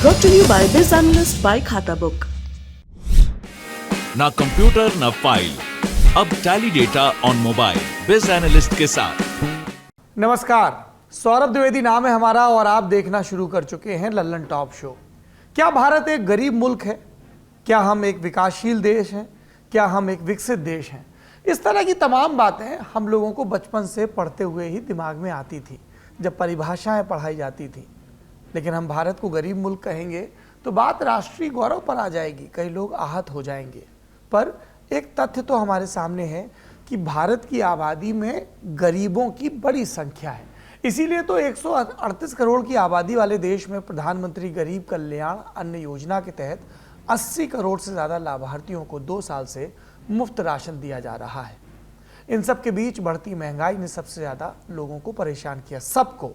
Brought to you by Biz Analyst by खाता book. ना computer ना फाइल, अब टैली डेटा ऑन मोबाइल बिज एनालिस्ट के साथ। नमस्कार, सौरभ द्विवेदी नाम है हमारा और आप देखना शुरू कर चुके हैं लल्लन टॉप शो। क्या भारत एक गरीब मुल्क है? क्या हम एक विकासशील देश हैं? क्या हम एक विकसित देश हैं? इस तरह की तमाम बातें हम लोगों को बचपन से पढ़ते हुए ही दिमाग में आती थी, जब परिभाषाएं पढ़ाई जाती थी। लेकिन हम भारत को गरीब मुल्क कहेंगे तो बात राष्ट्रीय गौरव पर आ जाएगी, कई लोग आहत हो जाएंगे। पर एक तथ्य तो हमारे सामने है कि भारत की आबादी में गरीबों की बड़ी संख्या है। इसीलिए तो 138 करोड़ की आबादी वाले देश में प्रधानमंत्री गरीब कल्याण अन्न योजना के तहत 80 करोड़ से ज़्यादा लाभार्थियों को 2 साल से मुफ्त राशन दिया जा रहा है। इन सब के बीच बढ़ती महंगाई ने सबसे ज़्यादा लोगों को परेशान किया, सबको।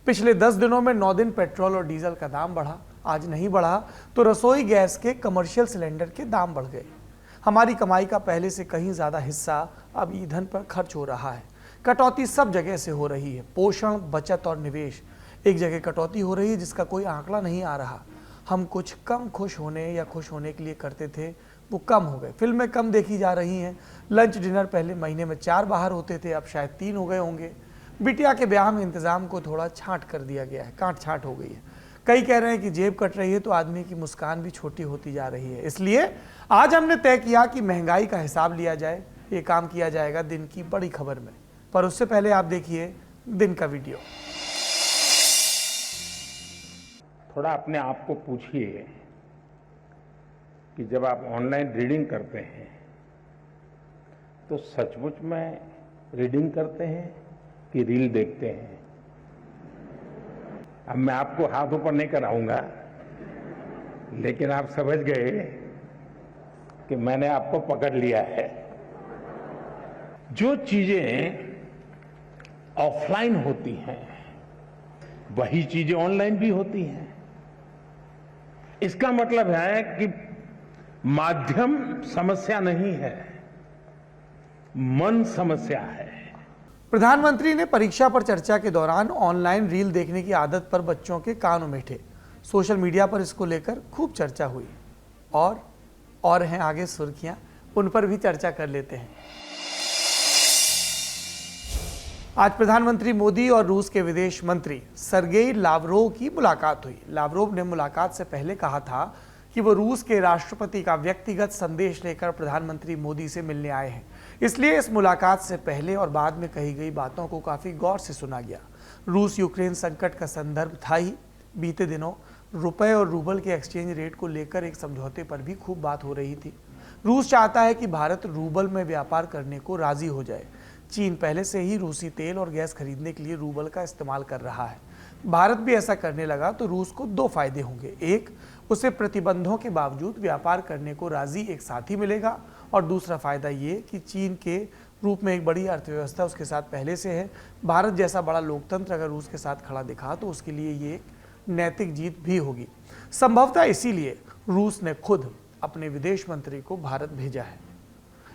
पिछले 10 दिनों में 9 दिन पेट्रोल और डीजल का दाम बढ़ा, आज नहीं बढ़ा तो रसोई गैस के कमर्शियल सिलेंडर के दाम बढ़ गए। हमारी कमाई का पहले से कहीं ज़्यादा हिस्सा अब ईंधन पर खर्च हो रहा है। कटौती सब जगह से हो रही है, पोषण, बचत और निवेश। एक जगह कटौती हो रही है जिसका कोई आंकड़ा नहीं आ रहा। हम कुछ कम खुश होने या खुश होने के लिए करते थे, वो कम हो गए। फिल्में कम देखी जा रही हैं। लंच डिनर पहले महीने में 4 बाहर होते थे, अब शायद 3 हो गए होंगे। बिटिया के ब्याह में इंतज़ाम को थोड़ा छांट कर दिया गया है, काट छांट हो गई है। कई कह रहे हैं कि जेब कट रही है तो आदमी की मुस्कान भी छोटी होती जा रही है। इसलिए आज हमने तय किया कि महंगाई का हिसाब लिया जाए। ये काम किया जाएगा दिन की बड़ी खबर में, पर उससे पहले आप देखिए दिन का वीडियो। थोड़ा अपने आप को पूछिए कि जब आप ऑनलाइन रीडिंग करते हैं तो सचमुच में रीडिंग करते हैं कि रील देखते हैं? अब मैं आपको हाथ ऊपर नहीं कराऊंगा, लेकिन आप समझ गए कि मैंने आपको पकड़ लिया है। जो चीजें ऑफलाइन होती हैं वही चीजें ऑनलाइन भी होती हैं। इसका मतलब है कि माध्यम समस्या नहीं है, मन समस्या है। प्रधानमंत्री ने परीक्षा पर चर्चा के दौरान ऑनलाइन रील देखने की आदत पर बच्चों के कान उमेठे। सोशल मीडिया पर इसको लेकर खूब चर्चा हुई और हैं आगे सुर्खियां, उन पर भी चर्चा कर लेते हैं। आज प्रधानमंत्री मोदी और रूस के विदेश मंत्री सर्गेई लावरोव की मुलाकात हुई। लावरोव ने मुलाकात से पहले कहा था कि वो रूस के राष्ट्रपति का व्यक्तिगत संदेश लेकर प्रधानमंत्री मोदी से मिलने आए हैं। इसलिए इस मुलाकात से पहले और बाद में कही गई बातों को काफी गौर से सुना गया। रूस यूक्रेन संकट का संदर्भ था ही। बीते दिनों रुपए और रूबल के एक्सचेंज रेट को लेकर एक समझौते पर भी खूब बात हो रही थी। रूस चाहता है कि भारत रूबल में व्यापार करने को राजी हो जाए। चीन पहले से ही रूसी तेल और गैस खरीदने के लिए रूबल का इस्तेमाल कर रहा है। भारत भी ऐसा करने लगा तो रूस को 2 फायदे होंगे। एक, उसे प्रतिबंधों के बावजूद व्यापार करने को राजी एक साथी मिलेगा, और दूसरा फायदा ये कि चीन के रूप में एक बड़ी अर्थव्यवस्था उसके साथ पहले से है। भारत जैसा बड़ा लोकतंत्र अगर रूस के साथ खड़ा दिखा तो उसके लिए ये एक नैतिक जीत भी होगी। संभवतः इसीलिए रूस ने खुद अपने विदेश मंत्री को भारत भेजा है।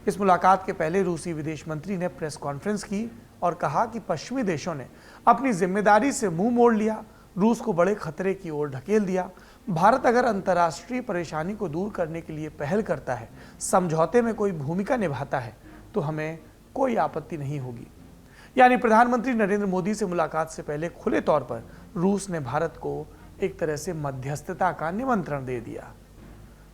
इस मुलाकात के पहले रूसी विदेश मंत्री ने प्रेस कॉन्फ्रेंस की और कहा कि पश्चिमी देशों ने अपनी जिम्मेदारी से मुंह मोड़ लिया, रूस को बड़े खतरे की ओर ढकेल दिया। भारत अगर अंतर्राष्ट्रीय परेशानी को दूर करने के लिए पहल करता है, समझौते में कोई भूमिका निभाता है, तो हमें कोई आपत्ति नहीं होगी। यानी प्रधानमंत्री नरेंद्र मोदी से मुलाकात से पहले खुले तौर पर रूस ने भारत को एक तरह से मध्यस्थता का निमंत्रण दे दिया।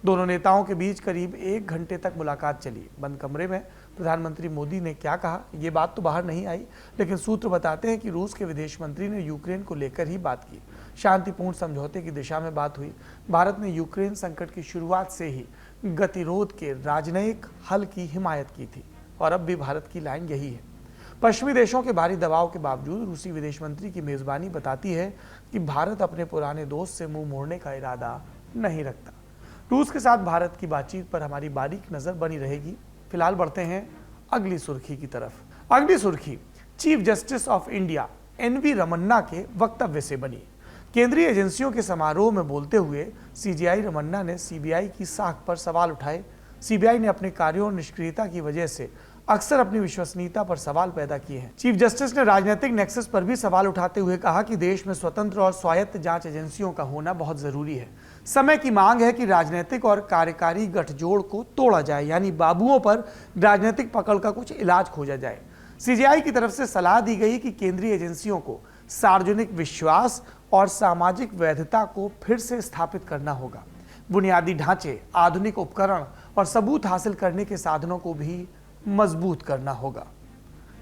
दोनों नेताओं के बीच करीब 1 घंटे तक मुलाकात चली। बंद कमरे में प्रधानमंत्री मोदी ने क्या कहा, ये बात तो बाहर नहीं आई, लेकिन सूत्र बताते हैं कि रूस के विदेश मंत्री ने यूक्रेन को लेकर ही बात की। शांतिपूर्ण समझौते की दिशा में बात हुई। भारत ने यूक्रेन संकट की शुरुआत से ही गतिरोध के राजनयिक हल की हिमायत की थी और अब भी भारत की लाइन यही है। पश्चिमी देशों के भारी दबाव के बावजूद रूसी विदेश मंत्री की मेजबानी बताती है कि भारत अपने पुराने दोस्त से मुंह मोड़ने का इरादा नहीं रखता। रूस के साथ भारत की बातचीत पर हमारी बारीक नजर बनी रहेगी। फिलहाल बढ़ते हैं अगली सुर्खी की तरफ। अगली सुर्खी chief justice of India NV Ramana के वक्तव्य से बनी। केंद्रीय एजेंसियों के समारोह में बोलते हुए सीजीआई रमन्ना ने सीबीआई की साख पर सवाल उठाए। सीबीआई ने अपने कार्यों और निष्क्रियता की वजह से अक्सर अपनी विश्वसनीयता पर सवाल पैदा किए हैं। चीफ जस्टिस ने राजनीतिक नेक्सस पर भी सवाल उठाते हुए कहा कि देश में स्वतंत्र और स्वायत्त जांच एजेंसियों का होना बहुत जरूरी है। समय की मांग है कि राजनीतिक और कार्यकारी गठजोड़ को तोड़ा जाए, यानी बाबुओं पर राजनीतिक पकड़ का कुछ इलाज खोजा जाए। सीजेआई की तरफ से सलाह दी गई कि केंद्रीय एजेंसियों को सार्वजनिक विश्वास और सामाजिक वैधता को फिर से स्थापित करना होगा। बुनियादी ढांचे, आधुनिक उपकरण और सबूत हासिल करने के साधनों को भी मजबूत करना होगा।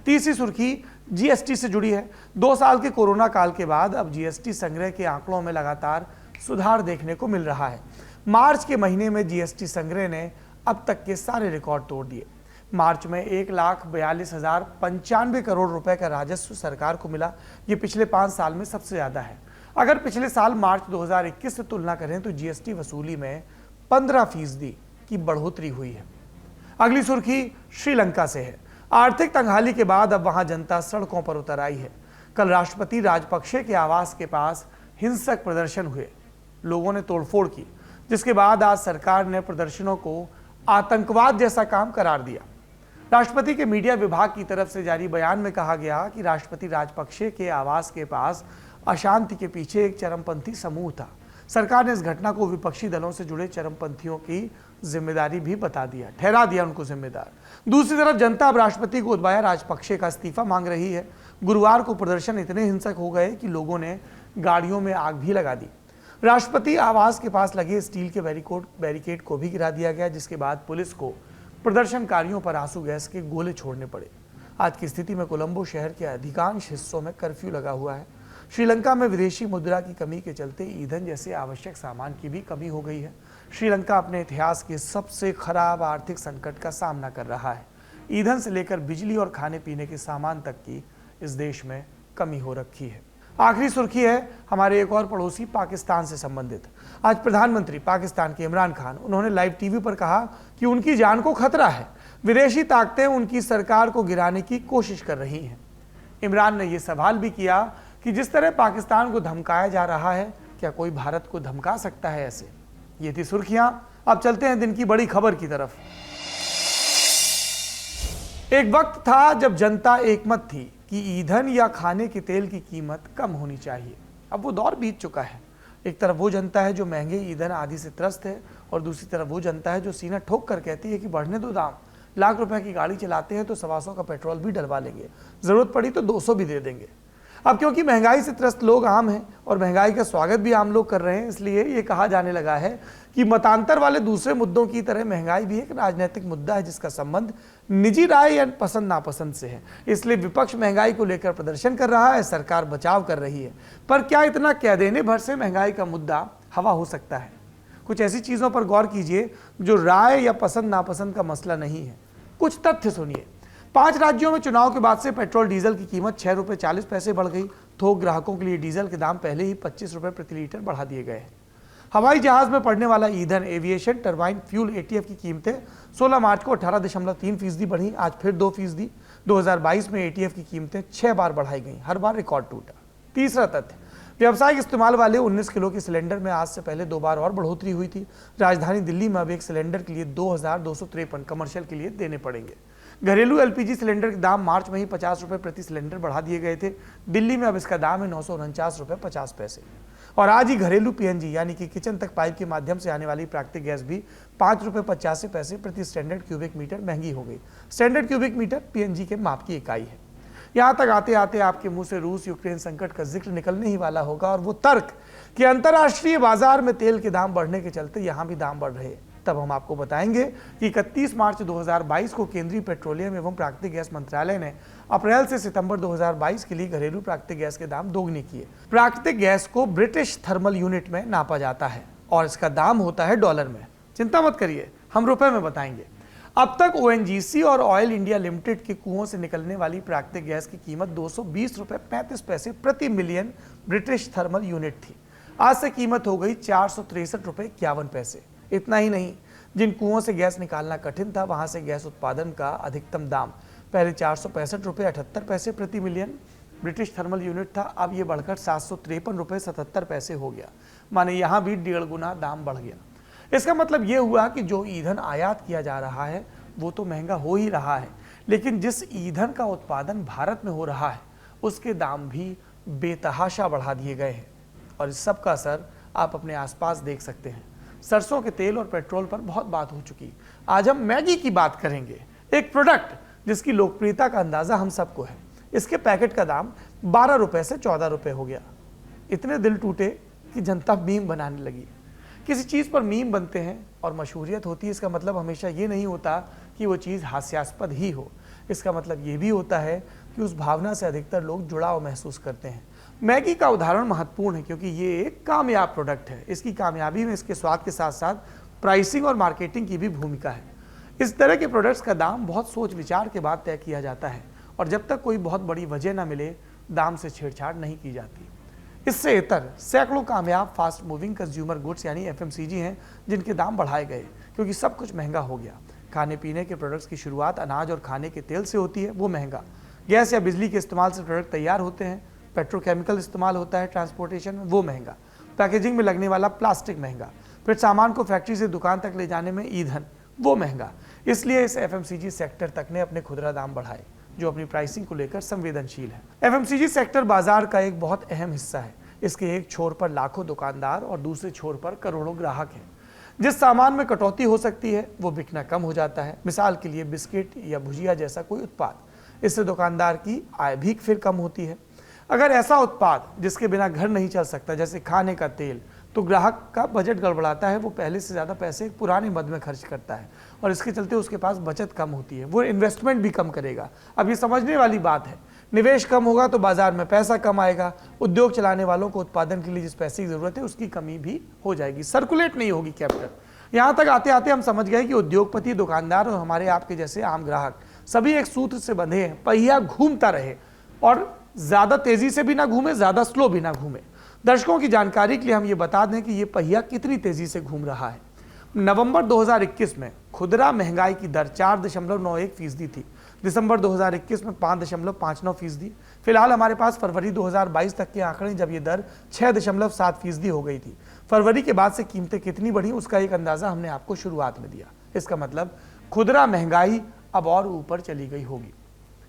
तीसरी सुर्खी जीएसटी से जुड़ी है। 2 साल के कोरोना काल के बाद अब जीएसटी संग्रह के आंकड़ों में लगातार सुधार देखने को मिल रहा है। मार्च के महीने में जीएसटी संग्रह ने अब तक के सारे रिकॉर्ड तोड़ दिए। मार्च में 1,42,095 करोड़ रुपए का राजस्व सरकार को मिला। ये पिछले 5 साल में सबसे ज्यादा है। अगर पिछले साल मार्च 2021 से तुलना करें तो जीएसटी वसूली में 15% की बढ़ोतरी हुई है। अगली सुर्खी श्रीलंका से है। आर्थिक तंगहाली के बाद अब वहां जनता सड़कों पर उतर आई है। कल राष्ट्रपति राजपक्षे के आवास के पास हिंसक प्रदर्शन हुए, लोगों ने तोड़फोड़ की, जिसके बाद आज सरकार ने प्रदर्शनों को आतंकवाद जैसा काम करार दिया। राष्ट्रपति के मीडिया विभाग की तरफ से जारी बयान में कहा गया कि राष्ट्रपति राजपक्षे के आवास के पास अशांति के पीछे एक चरमपंथी समूह था। सरकार ने इस घटना को विपक्षी दलों से जुड़े चरमपंथियों की जिम्मेदारी भी ठहरा दिया उनको जिम्मेदार। दूसरी तरफ जनता अब राष्ट्रपति गोतबाया राजपक्षे का इस्तीफा मांग रही है। गुरुवार को प्रदर्शन इतने हिंसक हो गए कि लोगों ने गाड़ियों में आग भी लगा दी। राष्ट्रपति आवास के पास लगे स्टील के बैरिकेड को भी गिरा दिया गया, जिसके बाद पुलिस को प्रदर्शनकारियों पर आंसू गैस के गोले छोड़ने पड़े। आज की स्थिति में कोलंबो शहर के अधिकांश हिस्सों में कर्फ्यू लगा हुआ है। श्रीलंका में विदेशी मुद्रा की कमी के चलते ईंधन जैसे आवश्यक सामान की भी कमी हो गई है। श्रीलंका अपने इतिहास के सबसे खराब आर्थिक संकट का सामना कर रहा है। ईंधन से लेकर बिजली और खाने पीने के सामान तक की इस देश में कमी हो रखी है। आखिरी सुर्खी है हमारे एक और पड़ोसी पाकिस्तान से संबंधित। आज प्रधानमंत्री पाकिस्तान के इमरान खान, उन्होंने लाइव टीवी पर कहा कि उनकी जान को खतरा है, विदेशी ताकतें उनकी सरकार को गिराने की कोशिश कर रही हैं। इमरान ने यह सवाल भी किया कि जिस तरह पाकिस्तान को धमकाया जा रहा है, क्या कोई भारत को धमका सकता है ऐसे? ये थी सुर्खियां। अब चलते हैं दिन की बड़ी खबर की तरफ। एक वक्त था जब जनता एकमत थी कि ईंधन या खाने के तेल की कीमत कम होनी चाहिए। अब वो दौर बीत चुका है। एक तरफ वो जनता है जो महंगे ईंधन आदि से त्रस्त है, और दूसरी तरफ वो जनता है जो सीना ठोक कर कहती है कि बढ़ने दो दाम। लाख रुपए की गाड़ी चलाते हैं तो 125 का पेट्रोल भी डलवा लेंगे, जरूरत पड़ी तो 200 भी दे देंगे। अब क्योंकि महंगाई से त्रस्त लोग आम हैं और महंगाई का स्वागत भी आम लोग कर रहे हैं, इसलिए ये कहा जाने लगा है कि मतांतर वाले दूसरे मुद्दों की तरह महंगाई भी एक राजनीतिक मुद्दा है, जिसका संबंध निजी राय या पसंद नापसंद से है। इसलिए विपक्ष महंगाई को लेकर प्रदर्शन कर रहा है, सरकार बचाव कर रही है। पर क्या इतना कह देने भर से महंगाई का मुद्दा हवा हो सकता है? कुछ ऐसी चीजों पर गौर कीजिए जो राय या पसंद नापसंद का मसला नहीं है। कुछ तथ्य सुनिए। 5 राज्यों में चुनाव के बाद से पेट्रोल डीजल की कीमत 6 रुपये 40 पैसे बढ़ गई। थोक ग्राहकों के लिए डीजल के दाम पहले ही 25 रुपये प्रति लीटर बढ़ा दिए गए हैं। हवाई जहाज में पड़ने वाला ईंधन, एविएशन टरबाइन फ्यूल, एटीएफ की कीमतें 16 मार्च को 18.3% बढ़ी, आज फिर 2%। 2022 में एटीएफ की कीमतें 6 बार बढ़ाई गई, हर बार रिकॉर्ड टूटा। तीसरा तथ्य, व्यावसायिक इस्तेमाल वाले 19 किलो के सिलेंडर में आज से पहले 2 बार और बढ़ोतरी हुई थी। राजधानी दिल्ली में अब एक सिलेंडर के लिए 2,253 कमर्शियल के लिए देने पड़ेंगे। घरेलू एलपीजी सिलेंडर के दाम मार्च में ही 50 रुपये प्रति सिलेंडर बढ़ा दिए गए थे। दिल्ली में अब इसका दाम है 949 रुपये 50 पैसे। और आज ही घरेलू पीएनजी यानी कि किचन तक पाइप के माध्यम से आने वाली प्राकृतिक गैस भी 5 रुपये 85 पैसे प्रति स्टैंडर्ड क्यूबिक मीटर महंगी हो गई। स्टैंडर्ड क्यूबिक मीटर पीएनजी के माप की इकाई है। यहाँ तक आते आते आपके मुंह से रूस यूक्रेन संकट का जिक्र निकलने ही वाला होगा, और वो तर्क कि अंतर्राष्ट्रीय बाजार में तेल के दाम बढ़ने के चलते यहाँ भी दाम बढ़ रहे हैं। तब हम आपको बताएंगे कि 31 मार्च 2022 को केंद्रीय पेट्रोलियम एवं प्राकृतिक गैस मंत्रालय ने अप्रैल से सितंबर 2022 के लिए घरेलू प्राकृतिक गैस के दाम दोगुने किए। प्राकृतिक गैस को ब्रिटिश थर्मल यूनिट में नापा जाता है और इसका दाम होता है डॉलर में। चिंता मत करिए, हम रुपए में बताएंगे। अब तक ओएनजीसी और ऑयल इंडिया लिमिटेड के कुओं से निकलने वाली प्राकृतिक गैस की कीमत 220 रुपये 35 पैसे प्रति मिलियन ब्रिटिश थर्मल यूनिट थी। आज से कीमत हो गई 463 रुपये 51 पैसे। इतना ही नहीं, जिन कुओं से गैस निकालना कठिन था वहां से गैस उत्पादन का अधिकतम दाम पहले 465 रुपये 78 पैसे प्रति मिलियन ब्रिटिश थर्मल यूनिट था, अब ये बढ़कर 753 रुपये 77 पैसे हो गया। माने यहाँ भी 1.5 गुना दाम बढ़ गया। इसका मतलब ये हुआ कि जो ईंधन आयात किया जा रहा है वो तो महंगा हो ही रहा है, लेकिन जिस ईंधन का उत्पादन भारत में हो रहा है उसके दाम भी बेतहाशा बढ़ा दिए गए हैं और इस सब का असर आप अपने आसपास देख सकते हैं। सरसों के तेल और पेट्रोल पर बहुत बात हो चुकी। आज हम मैगी की बात करेंगे, एक प्रोडक्ट जिसकी लोकप्रियता का अंदाजा हम सबको है। इसके पैकेट का दाम 12 रुपए से 14 रुपए हो गया। इतने दिल टूटे कि जनता मीम बनाने लगी। किसी चीज़ पर मीम बनते हैं और मशहूरियत होती है, इसका मतलब हमेशा ये नहीं होता कि वो चीज़ हास्यास्पद ही हो। इसका मतलब ये भी होता है कि उस भावना से अधिकतर लोग जुड़ाव महसूस करते हैं। मैगी का उदाहरण महत्वपूर्ण है क्योंकि ये एक कामयाब प्रोडक्ट है। इसकी कामयाबी में इसके स्वाद के साथ साथ प्राइसिंग और मार्केटिंग की भी भूमिका है। इस तरह के प्रोडक्ट्स का दाम बहुत सोच विचार के बाद तय किया जाता है और जब तक कोई बहुत बड़ी वजह ना मिले दाम से छेड़छाड़ नहीं की जाती। इससे इतर सैकड़ों कामयाब फास्ट मूविंग कंज्यूमर गुड्स यानी एफएमसीजी हैं जिनके दाम बढ़ाए गए क्योंकि सब कुछ महंगा हो गया। खाने पीने के प्रोडक्ट्स की शुरुआत अनाज और खाने के तेल से होती है, वो महंगा। गैस या बिजली के इस्तेमाल से प्रोडक्ट तैयार होते हैं। पेट्रोकेमिकल इस्तेमाल होता है ट्रांसपोर्टेशन में, वो महंगा। पैकेजिंग में लगने वाला प्लास्टिक महंगा। फिर सामान को फैक्ट्री से दुकान तक ले जाने में ईंधन, वो महंगा। इसलिए इस एफएमसीजी सेक्टर तक ने अपने खुदरा दाम बढ़ाए जो अपनी प्राइसिंग को लेकर संवेदनशील है। एफएमसीजी सेक्टर बाजार का एक बहुत अहम हिस्सा है। इसके एक छोर पर लाखों दुकानदार और दूसरे छोर पर करोड़ों ग्राहक हैं। जिस सामान में कटौती हो सकती है वो बिकना कम हो जाता है। मिसाल के लिए बिस्किट या भुजिया जैसा कोई उत्पाद, इससे दुकानदार की आय भी फिर कम होती है। अगर ऐसा उत्पाद जिसके बिना घर नहीं चल सकता जैसे खाने का तेल, तो ग्राहक का बजट गड़बड़ाता है। वो पहले से ज़्यादा पैसे पुराने मद में खर्च करता है और इसके चलते उसके पास बचत कम होती है। वो इन्वेस्टमेंट भी कम करेगा। अब ये समझने वाली बात है, निवेश कम होगा तो बाजार में पैसा कम आएगा। उद्योग चलाने वालों को उत्पादन के लिए जिस पैसे की जरूरत है उसकी कमी भी हो जाएगी, सर्कुलेट नहीं होगी कैपिटल। यहाँ तक आते आते हम समझ गए कि उद्योगपति, दुकानदार और हमारे आपके जैसे आम ग्राहक सभी एक सूत्र से बंधे हैं। पहिया घूमता रहे और ज्यादा तेजी से भी ना घूमे, ज्यादा स्लो भी ना घूमे। दर्शकों की जानकारी के लिए हम ये बता दें कि ये पहिया कितनी तेजी से घूम रहा है। नवंबर 2021 में खुदरा महंगाई की दर 4.91% थी। दिसंबर 2021 में 5.59%। फिलहाल हमारे पास फरवरी 2022 तक के आंकड़े जब ये दर 6.7% हो गई थी। फरवरी के बाद से कीमतें कितनी बढ़ी उसका एक अंदाजा हमने आपको शुरुआत में दिया। इसका मतलब खुदरा महंगाई अब और ऊपर चली गई होगी।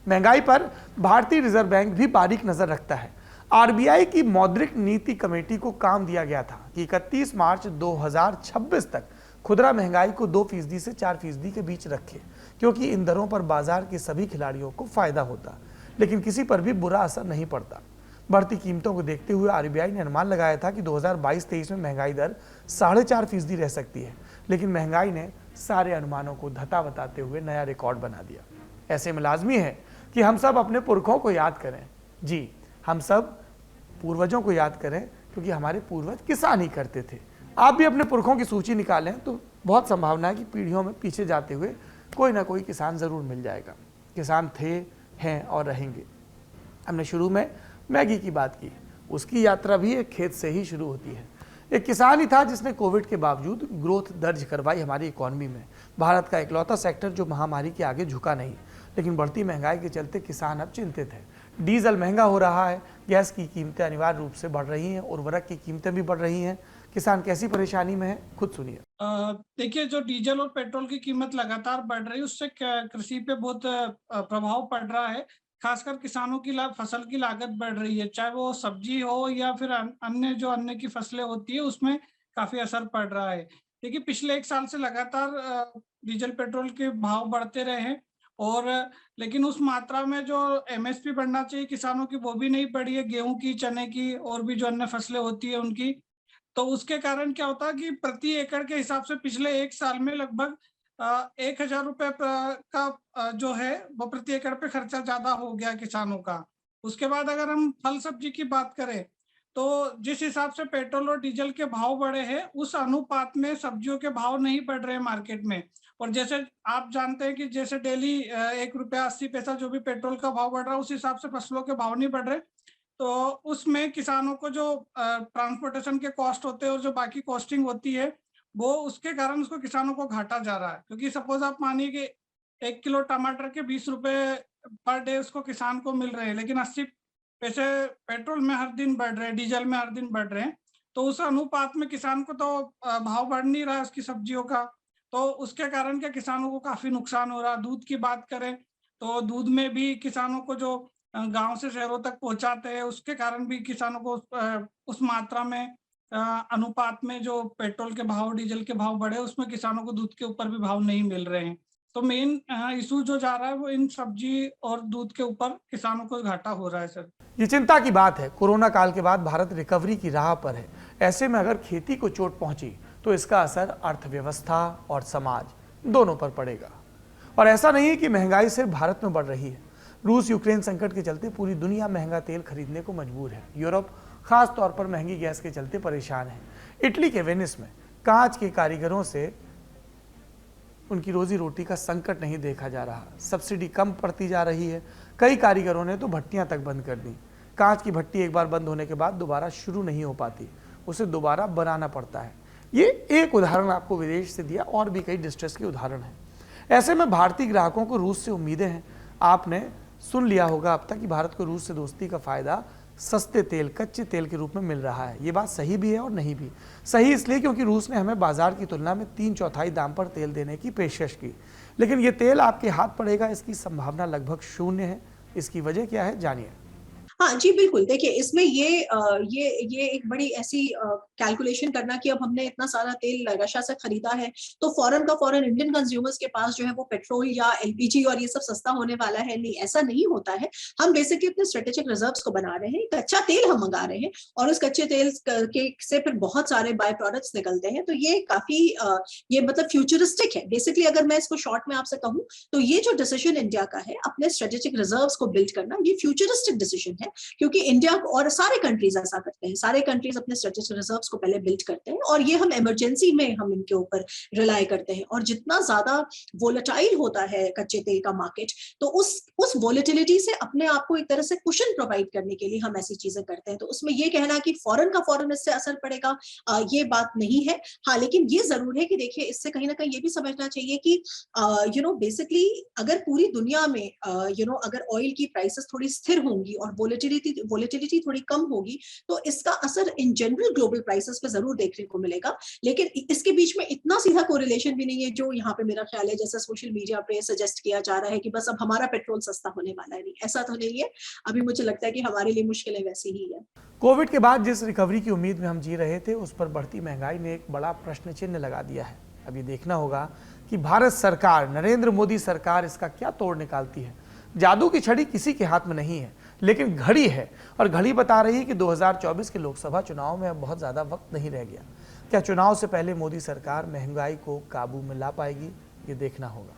महंगाई पर भारतीय रिजर्व बैंक भी बारीक नजर रखता है। आरबीआई की मौद्रिक नीति कमेटी को काम दिया गया था कि 31 मार्च 2026 तक खुदरा महंगाई को 2% से 4% के बीच रखे क्योंकि इन दरों पर बाजार के सभी खिलाड़ियों को फायदा होता, लेकिन किसी पर भी बुरा असर नहीं पड़ता। बढ़ती कीमतों को देखते हुए आरबीआई ने अनुमान लगाया था कि 2022-23 में महंगाई दर 4.5% रह सकती है, लेकिन महंगाई ने सारे अनुमानों को धता बताते हुए नया रिकॉर्ड बना दिया। ऐसे में लाजमी है कि हम सब अपने पुरखों को याद करें। जी, हम सब पूर्वजों को याद करें क्योंकि हमारे पूर्वज किसान ही करते थे। आप भी अपने पुरखों की सूची निकालें तो बहुत संभावना है कि पीढ़ियों में पीछे जाते हुए कोई ना कोई किसान ज़रूर मिल जाएगा। किसान थे, हैं और रहेंगे। हमने शुरू में मैगी की बात की, उसकी यात्रा भी एक खेत से ही शुरू होती है। एक किसान ही था जिसने कोविड के बावजूद ग्रोथ दर्ज करवाई हमारी इकॉनमी में। भारत का इकलौता सेक्टर जो महामारी के आगे झुका नहीं, लेकिन बढ़ती महंगाई के चलते किसान अब चिंतित है। डीजल महंगा हो रहा है, गैस की कीमतें अनिवार्य रूप से बढ़ रही हैं, उर्वरक की कीमतें भी बढ़ रही हैं। किसान कैसी परेशानी में है, खुद सुनिए। देखिए, जो डीजल और पेट्रोल की कीमत लगातार बढ़ रही है उससे कृषि पे बहुत प्रभाव पड़ रहा है। खासकर किसानों की फसल की लागत बढ़ रही है, चाहे वो सब्जी हो या फिर अन्य जो अन्न की फसलें होती है उसमें काफी असर पड़ रहा है। देखिए, पिछले 1 साल से लगातार डीजल पेट्रोल के भाव बढ़ते रहे हैं और लेकिन उस मात्रा में जो एमएसपी बढ़ना चाहिए किसानों की वो भी नहीं बढ़ी है, गेहूं की, चने की और भी जो अन्य फसलें होती है उनकी। तो उसके कारण क्या होता है कि प्रति एकड़ के हिसाब से पिछले 1 साल में लगभग 1,000 रुपए का जो है वो प्रति एकड़ पे खर्चा ज्यादा हो गया किसानों का। उसके बाद अगर हम फल सब्जी की बात करें तो जिस हिसाब से पेट्रोल और डीजल के भाव बढ़े हैं उस अनुपात में सब्जियों के भाव नहीं बढ़ रहे मार्केट में। और जैसे आप जानते हैं कि जैसे डेली 1.80 रुपया जो भी पेट्रोल का भाव बढ़ रहा है उस हिसाब से फसलों के भाव नहीं बढ़ रहे। तो उसमें किसानों को जो ट्रांसपोर्टेशन के कॉस्ट होते हैं और जो बाकी कॉस्टिंग होती है वो उसके कारण उसको किसानों को घाटा जा रहा है। क्योंकि सपोज आप मानिए कि 1 किलो टमाटर के 20 रुपए पर डे उसको किसान को मिल रहे हैं, लेकिन 80 पैसे पेट्रोल में हर दिन बढ़ रहे हैं, डीजल में हर दिन बढ़ रहे हैं। तो उस अनुपात में किसान को तो भाव बढ़ नहीं रहा है उसकी सब्जियों का, तो उसके कारण क्या किसानों को काफी नुकसान हो रहा है। दूध की बात करें तो दूध में भी किसानों को जो गांव से शहरों तक पहुंचाते हैं, उसके कारण भी किसानों को उस मात्रा में अनुपात में जो पेट्रोल के भाव, डीजल के भाव बढ़े, उसमें किसानों को दूध के ऊपर भी भाव नहीं मिल रहे हैं। तो मेन इशू जो जा रहा है वो इन सब्जी और दूध के ऊपर किसानों को घाटा हो रहा है सर। ये चिंता की बात है। कोरोना काल के बाद भारत रिकवरी की राह पर है। ऐसे में अगर खेती को चोट पहुंची तो इसका असर अर्थव्यवस्था और समाज दोनों पर पड़ेगा। और ऐसा नहीं है कि महंगाई सिर्फ भारत में बढ़ रही है। रूस यूक्रेन संकट के चलते पूरी दुनिया महंगा तेल खरीदने को मजबूर है। यूरोप खास तौर पर महंगी गैस के चलते परेशान है। इटली के वेनिस में कांच के कारीगरों से उनकी रोजी रोटी का संकट नहीं देखा जा रहा। सब्सिडी कम पड़ती जा रही है। कई कारीगरों ने तो भट्टियां तक बंद कर दी। कांच की भट्टी एक बार बंद होने के बाद दोबारा शुरू नहीं हो पाती, उसे दोबारा बनाना पड़ता है। ये एक उदाहरण आपको विदेश से दिया, और भी कई डिस्ट्रेस के उदाहरण हैं। ऐसे में भारतीय ग्राहकों को रूस से उम्मीदें हैं। आपने सुन लिया होगा अब तक कि भारत को रूस से दोस्ती का फायदा सस्ते तेल, कच्चे तेल के रूप में मिल रहा है। ये बात सही भी है और नहीं भी। सही इसलिए क्योंकि रूस ने हमें बाजार की तुलना में 3/4 दाम पर तेल देने की पेशकश की, लेकिन ये तेल आपके हाथ पड़ेगा, इसकी संभावना लगभग शून्य है। इसकी वजह क्या है, जानिए। हाँ जी, बिल्कुल। देखिए, इसमें ये एक बड़ी ऐसी कैलकुलेशन करना कि अब हमने इतना सारा तेल रशिया से खरीदा है तो फौरन का फौरन इंडियन कंज्यूमर्स के पास जो है वो पेट्रोल या एलपीजी और ये सब सस्ता होने वाला है, नहीं, ऐसा नहीं होता है। हम बेसिकली अपने स्ट्रेटेजिक रिजर्व्स को बना रहे हैं, कच्चा तेल हम मंगा रहे हैं और उस कच्चे तेल से फिर बहुत सारे बाय प्रोडक्ट्स निकलते हैं। तो ये काफी ये मतलब फ्यूचरिस्टिक है। बेसिकली अगर मैं इसको शॉर्ट में आपसे कहूँ तो ये जो डिसीजन इंडिया का है अपने स्ट्रेटेजिक रिजर्व्स को बिल्ड करना, ये फ्यूचरिस्टिक डिसीजन है, क्योंकि इंडिया और सारे कंट्रीज ऐसा करते हैं। सारे कंट्रीज अपने स्ट्रेटेजिक रिजर्व्स को पहले बिल्ड करते हैं और ये हम इमरजेंसी में हम इनके ऊपर रिलाई करते हैं। और जितना ज्यादा वोलेटाइल होता है कच्चे तेल का मार्केट, तो उस वोलेटिलिटी से अपने आप को एक तरह से कुशन प्रोवाइड करने के लिए हम ऐसी चीजें करते हैं। तो उसमें ये कहना कि फौरन का फौरन इससे असर पड़ेगा, ये बात नहीं है। हाँ, लेकिन ये जरूर है कि देखिए, इससे कहीं ना कहीं ये भी समझना चाहिए कि बेसिकली अगर पूरी दुनिया में अगर ऑयल की प्राइसेस थोड़ी स्थिर होंगी और वोलेटिलिटी थोड़ी कम होगी तो इसका असर इन जनरल ग्लोबल प्राइसेस पे जरूर देखने को मिलेगा। लेकिन इसके बीच में इतना सीधा कोरिलेशन भी नहीं है जो यहाँ पे मेरा ख्याल है जैसा सोशल मीडिया पे सजेस्ट किया जा रहा है कि बस अब हमारा पेट्रोल सस्ता होने वाला है। नहीं, ऐसा तो नहीं है। अभी मुझे लगता है कि हमारे लिए मुश्किलें वैसी ही है। कोविड के बाद जिस रिकवरी की उम्मीद में हम जी रहे थे, उस पर बढ़ती महंगाई ने एक बड़ा प्रश्न चिन्ह लगा दिया है। अब ये देखना होगा कि भारत सरकार, नरेंद्र मोदी सरकार इसका क्या तोड़ निकालती है। जादू की छड़ी किसी के हाथ में नहीं है, लेकिन घड़ी है, और घड़ी बता रही है कि 2024 के लोकसभा चुनाव में अब बहुत ज़्यादा वक्त नहीं रह गया। क्या चुनाव से पहले मोदी सरकार महंगाई को काबू में ला पाएगी, ये देखना होगा।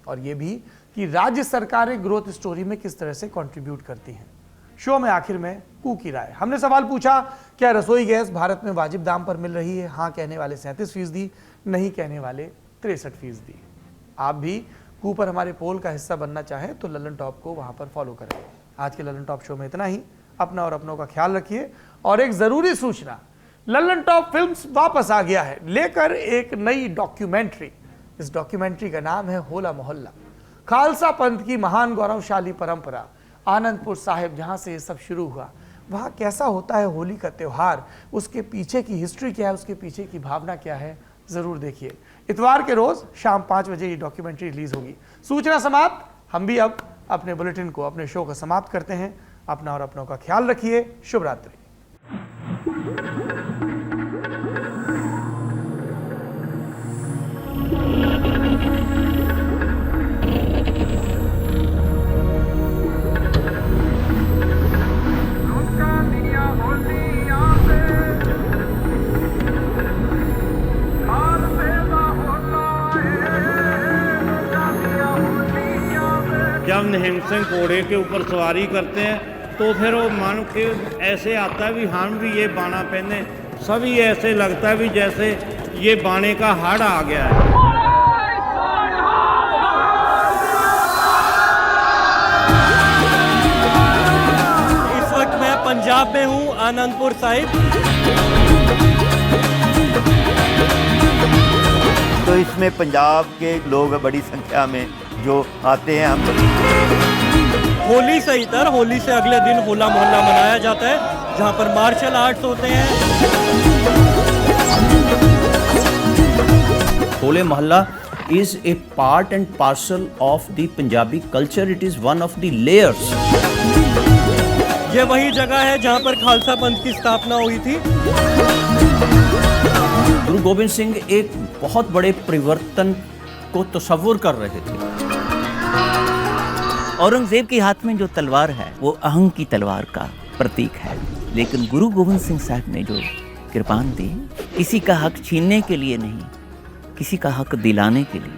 और ये भी कि राज्य सरकारें ग्रोथ स्टोरी में किस तरह से कंट्रीब्यूट करती हैं। शो में आखिर में कू की राय। हमने सवाल पूछा, क्या रसोई गैस भारत में वाजिब दाम पर मिल रही है? हाँ कहने वाले 37%, नहीं कहने वाले 63%। आप भी कू पर हमारे पोल का हिस्सा बनना चाहें तो ललन टॉप को वहां पर फॉलो करें। आज के ललन टॉप शो में इतना ही। अपना और अपनों का ख्याल रखिए। और एक जरूरी सूचना, ललन टॉप फिल्म्स वापस आ गया है लेकर एक नई डॉक्यूमेंट्री। इस डॉक्यूमेंट्री का नाम है होला मोहल्ला। खालसा पंथ की महान गौरवशाली परंपरा, आनंदपुर साहिब जहां से ये सब शुरू हुआ, वहां कैसा होता है होली का त्योहार, उसके पीछे की हिस्ट्री क्या है, उसके पीछे की भावना क्या है, जरूर देखिए। इतवार के रोज शाम 5 बजे ये डॉक्यूमेंट्री रिलीज होगी। सूचना समाप्त। हम भी अब अपने बुलेटिन को, अपने शो को समाप्त करते हैं। अपना और अपनों का ख्याल रखिए। शुभ रात्रि। जब निहंग सिंह घोड़े के ऊपर सवारी करते हैं तो फिर वो मन के ऐसे आता है भी हम भी ये बाना पहने, सभी ऐसे लगता है भी जैसे ये बाने का हाड़ आ गया है। इस वक्त मैं पंजाब में हूँ, आनंदपुर साहिब। तो इसमें पंजाब के लोग बड़ी संख्या में जो आते हैं। हम होली से इतर, होली से अगले दिन होला मोहल्ला मनाया जाता है, जहाँ पर मार्शल आर्ट्स होते हैं। होले मोहल्ला is a part and parcel of the Punjabi culture. It is one of the layers. ये वही जगह है जहाँ पर खालसा पंथ की स्थापना हुई थी। गुरु गोविंद सिंह एक बहुत बड़े परिवर्तन को तस्वुर कर रहे थे। औरंगजेब के हाथ में जो तलवार है वो अहंग की तलवार का प्रतीक है, लेकिन गुरु गोविंद सिंह साहब ने जो कृपान दी, किसी का हक छीनने के लिए नहीं, किसी का हक दिलाने के लिए।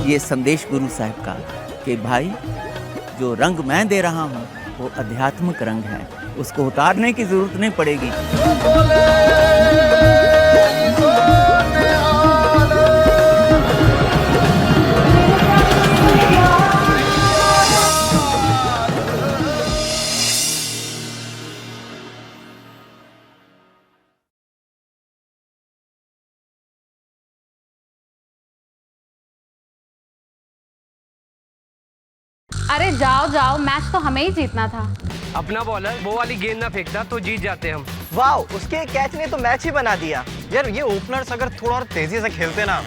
ये संदेश गुरु साहब का कि भाई जो रंग मैं दे रहा हूँ वो आध्यात्मिक रंग है, उसको उतारने की जरूरत नहीं पड़ेगी। अरे जाओ जाओ, मैच तो हमें ही जीतना था। अपना बॉलर वो वाली गेंद ना फेंकता तो जीत जाते हम। वाह, उसके कैच ने तो मैच ही बना दिया। यार ये ओपनर्स अगर थोड़ा और तेजी से खेलते ना,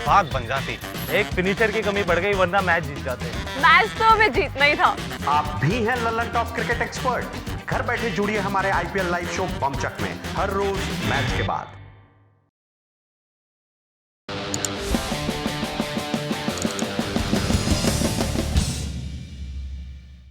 बात बन जाती। एक फिनिशर की कमी बढ़ गई, वरना मैच जीत जाते। मैच तो हमें जीतना ही था। आप भी हैं लल्लन टॉप क्रिकेट एक्सपर्ट। घर बैठे जुड़िए हमारे IPL लाइव शो बमचक में हर रोज मैच के बाद।